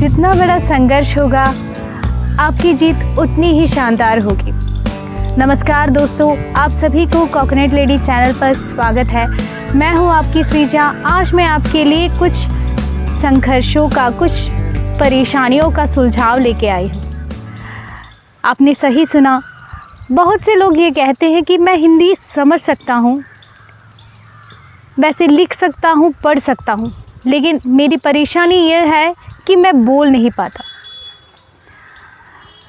जितना बड़ा संघर्ष होगा आपकी जीत उतनी ही शानदार होगी। नमस्कार दोस्तों, आप सभी को कोकोनट लेडी चैनल पर स्वागत है। मैं हूं आपकी श्रीजा। आज मैं आपके लिए कुछ संघर्षों का, कुछ परेशानियों का सुलझाव लेके आई हूं। आपने सही सुना, बहुत से लोग ये कहते हैं कि मैं हिंदी समझ सकता हूं, वैसे लिख सकता हूं, पढ़ सकता हूं, लेकिन मेरी परेशानी यह है कि मैं बोल नहीं पाता।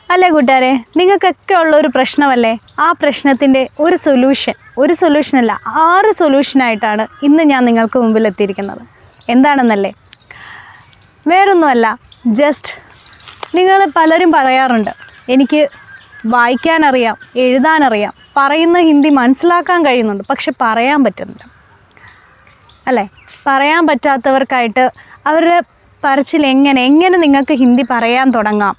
അല്ലേ കൂട്ടുകാരെ, നിങ്ങൾക്കൊക്കെ ഉള്ള ഒരു പ്രശ്നമല്ലേ? ആ പ്രശ്നത്തിൻ്റെ ഒരു സൊല്യൂഷനല്ല 6 സൊല്യൂഷനായിട്ടാണ് ഇന്ന് ഞാൻ നിങ്ങൾക്ക് മുമ്പിൽ എത്തിയിരിക്കുന്നത്. എന്താണെന്നല്ലേ? വേറൊന്നുമല്ല, ജസ്റ്റ് നിങ്ങൾ പലരും പറയാറുണ്ട് എനിക്ക് വായിക്കാനറിയാം, എഴുതാനറിയാം, പറയുന്ന ഹിന്ദി മനസ്സിലാക്കാൻ കഴിയുന്നുണ്ട്, പക്ഷെ പറയാൻ പറ്റുന്നില്ല അല്ലേ? പറയാൻ പറ്റാത്തവർക്കായിട്ട് അവരുടെ പറച്ചിൽ എങ്ങനെ നിങ്ങൾക്ക് ഹിന്ദി പറയാൻ തുടങ്ങാം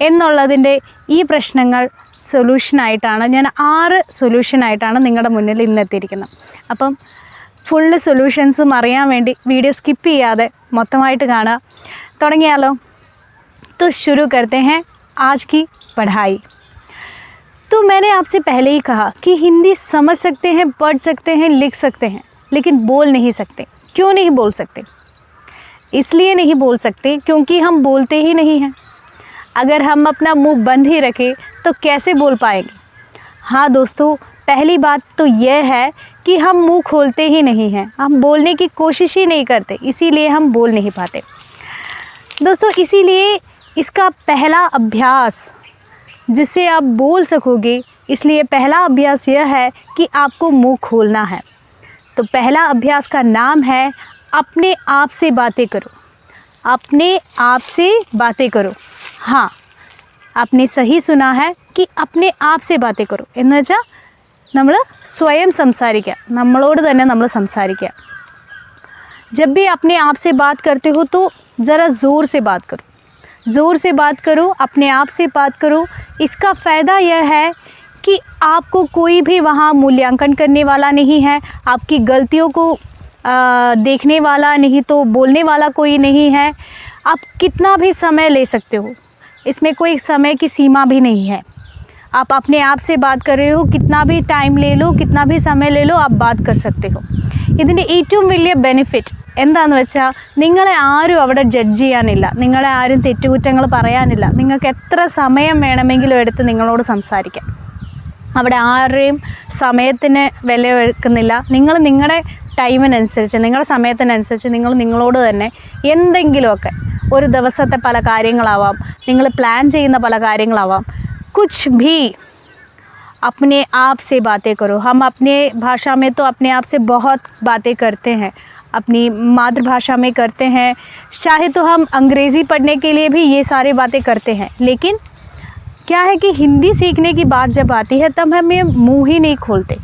എന്നുള്ളതിൻ്റെ ഈ പ്രശ്നങ്ങൾ സൊല്യൂഷനായിട്ടാണ് ഞാൻ 6 സൊല്യൂഷനായിട്ടാണ് നിങ്ങളുടെ മുന്നിൽ ഇന്നെത്തിയിരിക്കുന്നത്. അപ്പം ഫുള്ള് സൊല്യൂഷൻസും അറിയാൻ വേണ്ടി വീഡിയോ സ്കിപ്പ് ചെയ്യാതെ മൊത്തമായിട്ട് കാണുക. തുടങ്ങിയാലോ? तो शुरू करते हैं आज की पढ़ाई. तो मैंने आपसे पहले ही कहा कि हिंदी समझ सकते हैं, पढ़ सकते हैं, लिख सकते हैं, लेकिन बोल नहीं सकते. क्यों नहीं बोल सकते? इसलिए नहीं बोल सकते क्योंकि हम बोलते ही नहीं हैं. अगर हम अपना मुंह बंद ही रखें तो कैसे बोल पाएंगे? हाँ दोस्तों, पहली बात तो यह है कि हम मुंह खोलते ही नहीं हैं, हम बोलने की कोशिश ही नहीं करते, इसीलिए हम बोल नहीं पाते. दोस्तों, इसीलिए इसका पहला अभ्यास जिससे आप बोल सकोगे, इसलिए पहला अभ्यास यह है कि आपको मुंह खोलना है. तो पहला अभ्यास का नाम है अपने आप से बातें करो. अपने आप से बातें करो. हाँ, आपने सही सुना है कि अपने आप से बातें करो. എന്ന് വെച്ചാൽ നമ്മൾ സ്വയം സംസാരിക്കുക, നമ്മളോട് തന്നെ നമ്മൾ സംസാരിക്കുക. जब भी अपने आप से बात करते हो तो ज़रा ज़ोर से बात करो. ज़ोर से बात करो, अपने आप से बात करो. इसका फ़ायदा यह है कि आपको कोई भी वहाँ मूल्यांकन करने वाला नहीं है, आपकी गलतियों को देखने वाला नहीं, तो बोलने वाला कोई नहीं है. आप कितना भी समय ले सकते हो, इसमें कोई समय की सीमा भी नहीं है. आप अपने आप से बात कर रहे हो, कितना भी टाइम ले लो, कितना भी समय ले लो, आप बात कर सकते हो. ഇതിൻ്റെ ഏറ്റവും വലിയ ബെനിഫിറ്റ് എന്താണെന്ന് വെച്ചാൽ നിങ്ങളെ ആരും അവിടെ ജഡ്ജ് ചെയ്യാനില്ല, നിങ്ങളെ ആരും തെറ്റുകുറ്റങ്ങൾ പറയാനില്ല. നിങ്ങൾക്ക് എത്ര സമയം വേണമെങ്കിലും എടുത്ത് നിങ്ങളോട് സംസാരിക്കാം. അവിടെ ആരുടെയും സമയത്തിന് വില വെക്കുന്നില്ല. നിങ്ങൾ നിങ്ങളുടെ ടൈമിനനുസരിച്ച്, നിങ്ങളുടെ സമയത്തിനനുസരിച്ച് നിങ്ങൾ നിങ്ങളോട് തന്നെ എന്തെങ്കിലുമൊക്കെ, ഒരു ദിവസത്തെ പല കാര്യങ്ങളാവാം, നിങ്ങൾ പ്ലാൻ ചെയ്യുന്ന പല കാര്യങ്ങളാവാം, കുछ भी अपने आप से बातें करो. हम अपने भाषा में तो अपने आप से बहुत बातें करते हैं, अपनी मातृभाषा में करते हैं. चाहे तो हम अंग्रेज़ी पढ़ने के लिए भी ये सारी बातें करते हैं, लेकिन क्या है कि हिंदी सीखने की बात जब आती है तब हम ये मुँह ही नहीं खोलते,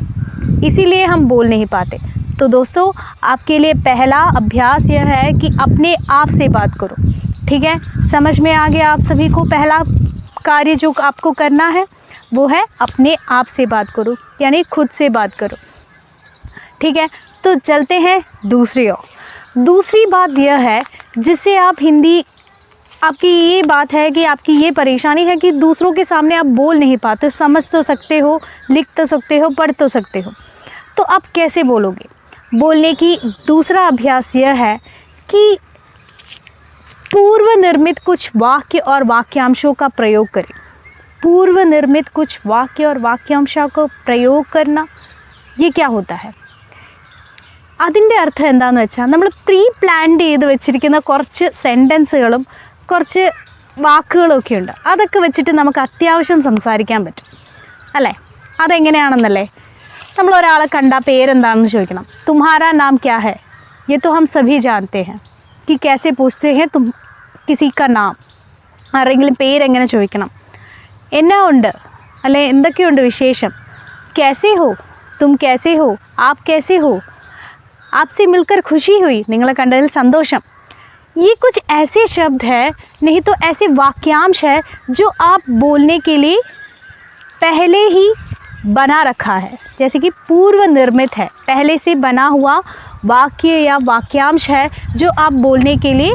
इसीलिए हम बोल नहीं पाते. तो दोस्तों, आपके लिए पहला अभ्यास यह है कि अपने आप से बात करो. ठीक है, समझ में आ गया आप सभी को? पहला कार्य जो आपको करना है वो है अपने आप से बात करो, यानी खुद से बात करो. ठीक है, तो चलते हैं दूसरी ओर. दूसरी बात यह है जिससे आप हिंदी, आपकी ये बात है कि आपकी ये परेशानी है कि दूसरों के सामने आप बोल नहीं पाते. समझ तो सकते हो, लिख तो सकते हो, पढ़ तो सकते हो, तो आप कैसे बोलोगे? बोलने की दूसरा अभ्यास यह है कि पूर्व निर्मित कुछ वाक्य और वाक्यांशों का प्रयोग करें. पूर्व निर्मित कुछ वाक्य और वाक्यांशों को प्रयोग करना, ये क्या होता है? അതിൻ്റെ അർത്ഥം എന്താണെന്ന് വെച്ചാൽ നമ്മൾ പ്രീ പ്ലാൻഡ് ചെയ്ത് വെച്ചിരിക്കുന്ന കുറച്ച് സെൻറ്റൻസുകളും കുറച്ച് വാക്കുകളും ഒക്കെ ഉണ്ട്. അതൊക്കെ വെച്ചിട്ട് നമുക്ക് അത്യാവശ്യം സംസാരിക്കാൻ പറ്റും അല്ലേ? അതെങ്ങനെയാണെന്നല്ലേ? നമ്മൾ ഒരാളെ കണ്ടാൽ പേരെന്താണെന്ന് ചോദിക്കണം. തുമ്ഹാരാ നാം ക്യാ ഹൈ? ये तो हम सभी जानते हैं कि कैसे पूछते हैं तुम किसी का नाम. ആരെങ്കിലും പേരെങ്ങനെ ചോദിക്കണം? എന്നാ ഉണ്ട് അല്ലെ, എന്തൊക്കെയുണ്ട് വിശേഷം? कैसे हो? तुम कैसे हो? आप कैसे हो? आपसे मिलकर खुशी हुई, നിങ്ങളെ കണ്ടതിൽ സന്തോഷം. ये कुछ ऐसे शब्द है, नहीं तो ऐसे वाक्यांश है जो आप बोलने के लिए पहले ही बना रखा है, जैसे कि पूर्व निर्मित है, पहले से बना हुआ वाक्य या वाक्यांश है जो आप बोलने के लिए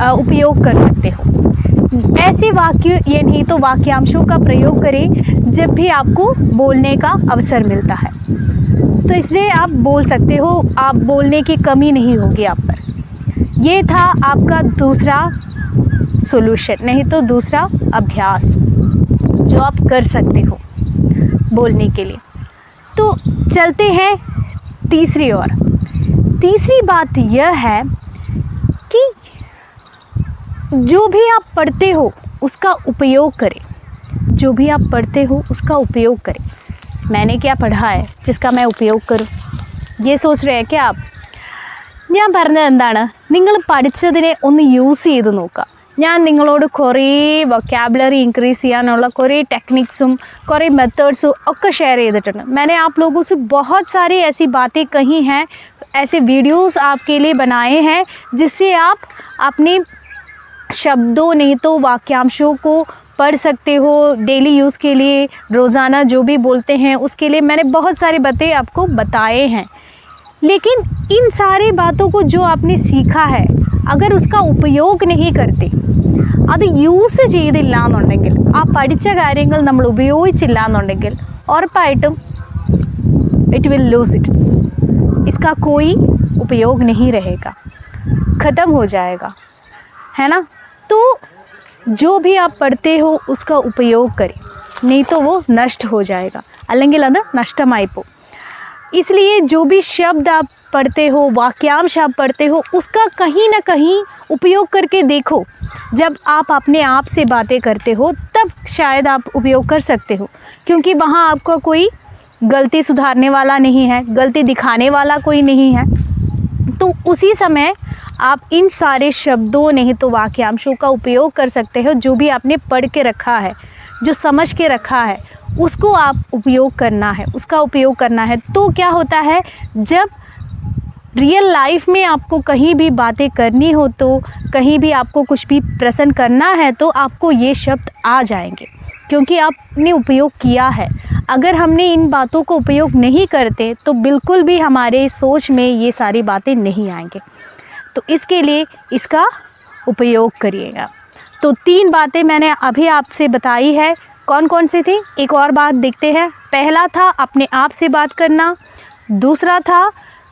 उपयोग कर सकते हो। ऐसे वाक्य ये नहीं तो वाक्यांशों का प्रयोग करें जब भी आपको बोलने का अवसर मिलता है, तो इससे आप बोल सकते हो, आप बोलने की कमी नहीं होगी आप पर। ये था आपका दूसरा सॉल्यूशन, नहीं तो दूसरा अभ्यास जो आप कर सकते हो बोलने के लिए। तो चलते हैं तीसरी ओर। तीसरी बात यह है कि जो भी आप पढ़ते हो उसका उपयोग करें। जो भी आप पढ़ते हो उसका उपयोग करें। मैंने क्या पढ़ा है जिसका मैं उपयोग करूं, ये सोच रहे हैं क्या आप? ഞാൻ പറഞ്ഞത് എന്താണ്, നിങ്ങൾ പഠിച്ചതിനെ ഒന്ന് യൂസ് ചെയ്ത് നോക്കുക. ഞാൻ നിങ്ങളോട് കുറേ വൊക്കാബുലറി ഇൻക്രീസ് ചെയ്യാനുള്ള കുറേ टेक्निक्सुम കുറേ मेथड्सुम ഒക്കെ शेयर ചെയ്തിട്ടുണ്ട്. मैंने आप लोगों से बहुत सारी ऐसी बातें कही हैं, ऐसे वीडियोस आपके लिए बनाए हैं जिससे आप अपने शब्दों नहीं तो वाक्यांशों को पढ़ सकते हो डेली यूज़ के लिए। रोज़ाना जो भी बोलते हैं उसके लिए मैंने बहुत सारी बातें आपको बताए हैं। लेकिन इन सारी बातों को जो आपने सीखा है, अगर उसका उपयोग नहीं करते, അത് യൂസ് ചെയ്തില്ല എന്നുണ്ടെങ്കിൽ, ആ പഠിച്ച കാര്യങ്ങൾ നമ്മൾ ഉപയോഗിച്ചില്ല എന്നുണ്ടെങ്കിൽ ഉറപ്പായിട്ടും इट विल लूज़ इट, इसका कोई उपयोग नहीं रहेगा, ख़त्म हो जाएगा, है ना। तो जो भी आप पढ़ते हो उसका उपयोग करें, नहीं तो वो नष्ट हो जाएगा, അല്ലെങ്കിൽ അത് നഷ്ടമായി പോകും। इसलिए जो भी शब्द आप पढ़ते हो, वाक्यांश आप पढ़ते हो, उसका कहीं ना कहीं उपयोग करके देखो। जब आप अपने आप से बातें करते हो तब शायद आप उपयोग कर सकते हो, क्योंकि वहाँ आपका कोई गलती सुधारने वाला नहीं है, गलती दिखाने वाला कोई नहीं है। तो उसी समय आप इन सारे शब्दों नहीं तो वाक्यांशों का उपयोग कर सकते हो। जो भी आपने पढ़ के रखा है, जो समझ के रखा है, उसको आप उपयोग करना है, उसका उपयोग करना है। तो क्या होता है, जब रियल लाइफ में आपको कहीं भी बातें करनी हो, तो कहीं भी आपको कुछ भी प्रेजेंट करना है, तो आपको ये शब्द आ जाएंगे, क्योंकि आपने उपयोग किया है। अगर हमने इन बातों को उपयोग नहीं करते तो बिल्कुल भी हमारे सोच में ये सारी बातें नहीं आएंगे। तो इसके लिए इसका उपयोग करिएगा। तो 3 बातें मैंने अभी आपसे बताई है। कौन कौन सी थी, एक और बात देखते हैं। पहला था अपने आप से बात करना, दूसरा था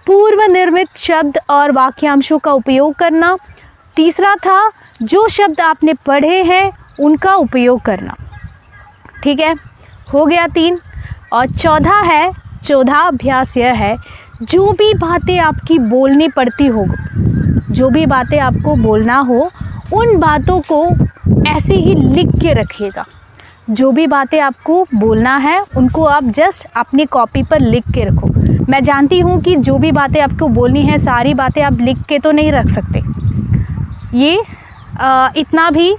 पूर्व निर्मित शब्द और वाक्यांशों का उपयोग करना, तीसरा था जो शब्द आपने पढ़े हैं उनका उपयोग करना। ठीक है, हो गया 3। और चौथा अभ्यास यह है, जो भी बातें आपकी बोलनी पड़ती हो, जो भी बातें आपको बोलना हो, उन बातों को ऐसे ही लिख के रखिएगा। जो भी बातें आपको बोलना है उनको आप जस्ट अपनी कॉपी पर लिख के रखो। मैं जानती हूँ कि जो भी बातें आपको बोलनी है सारी बातें आप लिख के तो नहीं रख सकते, ये इतना भी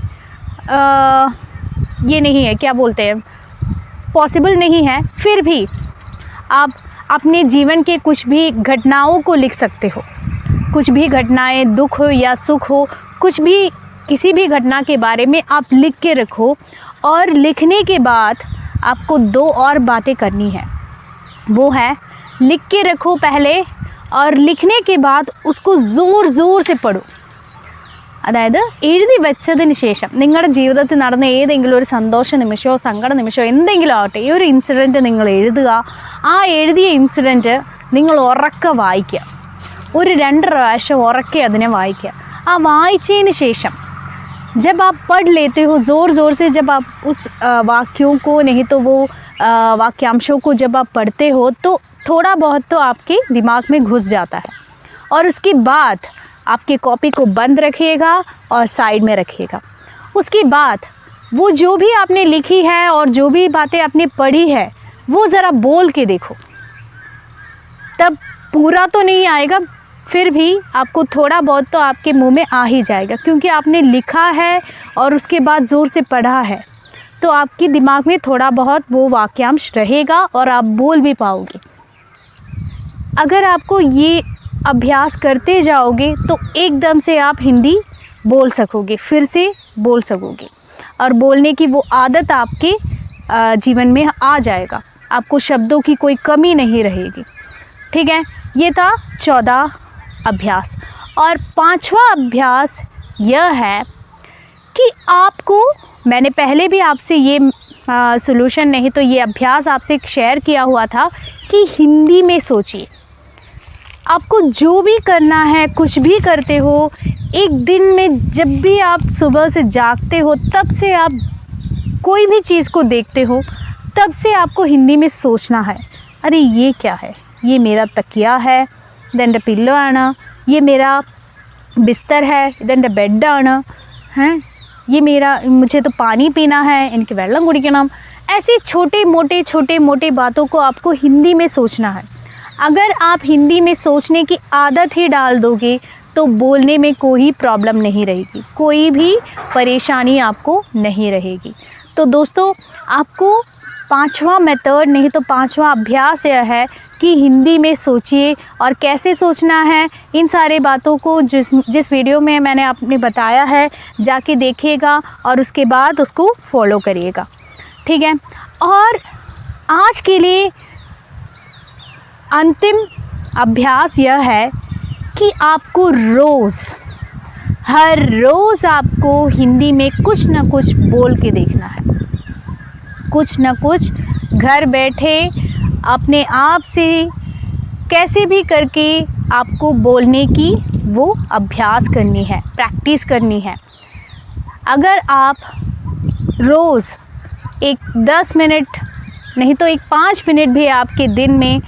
ये नहीं है, क्या बोलते हैं, पॉसिबल नहीं है। फिर भी आप अपने जीवन के कुछ भी घटनाओं को लिख सकते हो। कुछ भी घटनाएं, दुख हो या सुख हो, कुछ भी किसी भी घटना के बारे में आप लिख के रखो। और लिखने के बाद आपको 2 और बातें करनी है, वो है लिख के रखो पहले, और लिखने के बाद उसको ज़ोर ज़ोर से पढ़ो। അതായത് എഴുതി വെച്ചതിന് ശേഷം നിങ്ങളുടെ ജീവിതത്തിൽ നടന്ന ഏതെങ്കിലും ഒരു സന്തോഷ നിമിഷമോ സങ്കട നിമിഷമോ എന്തെങ്കിലും ആവട്ടെ, ഈ ഒരു ഇൻസിഡൻറ്റ് നിങ്ങൾ എഴുതുക. ആ എഴുതിയ ഇൻസിഡൻറ്റ് നിങ്ങൾ ഉറക്കെ വായിക്കുക, ഒരു 2 പ്രാവശ്യം ഉറക്കെ അതിനെ വായിക്കുക. ആ വായിച്ചതിന് ശേഷം जब आप पढ़ लेते हो ज़ोर ज़ोर से, जब आप उस वाक्यों को नहीं तो वो वाक्यांशों को जब आप पढ़ते हो तो थोड़ा बहुत तो आपके दिमाग में घुस जाता है। और उसके बाद आपके कॉपी को बंद रखिएगा और साइड में रखिएगा। उसके बाद वो जो भी आपने लिखी है और जो भी बातें आपने पढ़ी है वो ज़रा बोल के देखो। तब पूरा तो नहीं आएगा, फिर भी आपको थोड़ा बहुत तो आपके मुंह में आ ही जाएगा, क्योंकि आपने लिखा है और उसके बाद ज़ोर से पढ़ा है, तो आपके दिमाग में थोड़ा बहुत वो वाक्यांश रहेगा और आप बोल भी पाओगे। अगर आपको ये अभ्यास करते जाओगे तो एकदम से आप हिंदी बोल सकोगे, फिर से बोल सकोगे, और बोलने की वो आदत आपके जीवन में आ जाएगा। आपको शब्दों की कोई कमी नहीं रहेगी। ठीक है, ये था 14 अभ्यास। और 5वां अभ्यास यह है कि आपको, मैंने पहले भी आपसे ये सॉल्यूशन नहीं तो ये अभ्यास आपसे शेयर किया हुआ था कि हिंदी में सोचिए। आपको जो भी करना है, कुछ भी करते हो, एक दिन में जब भी आप सुबह से जागते हो तब से आप कोई भी चीज़ को देखते हो तब से आपको हिंदी में सोचना है। अरे ये क्या है, ये मेरा तकिया है, देन द पिल्लो आना, ये मेरा बिस्तर है, देन द बेड आना हैं, ये मेरा, मुझे तो पानी पीना है, इनके वेल्लम कुडिकणम। ऐसे छोटे मोटे बातों को आपको हिंदी में सोचना है। अगर आप हिंदी में सोचने की आदत ही डाल दोगे तो बोलने में कोई प्रॉब्लम नहीं रहेगी, कोई भी परेशानी आपको नहीं रहेगी। तो दोस्तों, आपको 5वां मेथड नहीं तो 5वां अभ्यास यह है कि हिंदी में सोचिए। और कैसे सोचना है, इन सारे बातों को जिस वीडियो में मैंने आपने बताया है जाके देखिएगा और उसके बाद उसको फॉलो करिएगा, ठीक है। और आज के लिए अंतिम अभ्यास यह है कि आपको हर रोज़ आपको हिंदी में कुछ ना कुछ बोल के देखना है। कुछ ना कुछ घर बैठे अपने आप से कैसे भी करके आपको बोलने की वो अभ्यास करनी है, प्रैक्टिस करनी है। अगर आप रोज़ एक 10 मिनट नहीं तो एक 5 मिनट भी आपके दिन में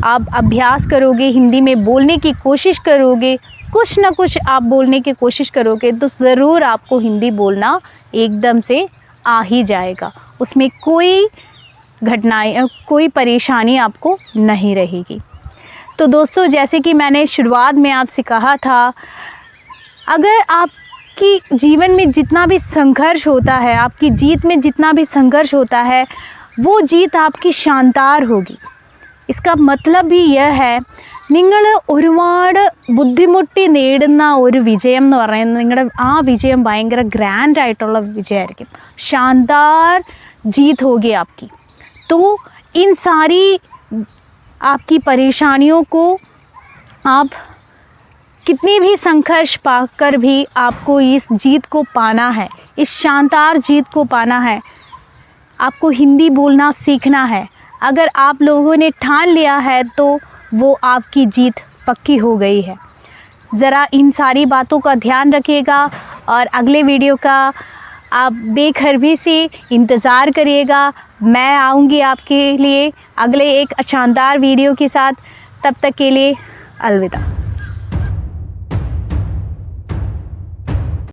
आप अभ्यास करोगे, हिंदी में बोलने की कोशिश करोगे, कुछ ना कुछ आप बोलने की कोशिश करोगे तो ज़रूर आपको हिंदी बोलना एकदम से आ ही जाएगा। उसमें कोई घटनाएं, कोई परेशानी आपको नहीं रहेगी। तो दोस्तों, जैसे कि मैंने शुरुआत में आपसे कहा था, अगर आपकी जीवन में जितना भी संघर्ष होता है, आपकी जीत में जितना भी संघर्ष होता है, वो जीत आपकी शानदार होगी। इसका मतलब भी यह है, നിങ്ങൾ ഒരുപാട് ബുദ്ധിമുട്ടി നേടുന്ന ഒരു വിജയം എന്ന് പറയുന്നത് നിങ്ങളുടെ ആ വിജയം ഭയങ്കര ഗ്രാൻഡ് ആയിട്ടുള്ള വിജയമായിരിക്കും। शानदार जीत होगी आपकी। तो इन सारी आपकी परेशानियों को आप कितनी भी संघर्ष पाकर भी आपको इस जीत को पाना है, इस शानदार जीत को पाना है। आपको हिंदी बोलना सीखना है। अगर आप लोगों ने ठान लिया है तो वो आपकी जीत पक्की हो गई है। ज़रा इन सारी बातों का ध्यान रखिएगा और अगले वीडियो का आप बेखरबी से इंतज़ार करिएगा। मैं आऊँगी आपके लिए अगले एक शानदार वीडियो के साथ। तब तक के लिए अलविदा।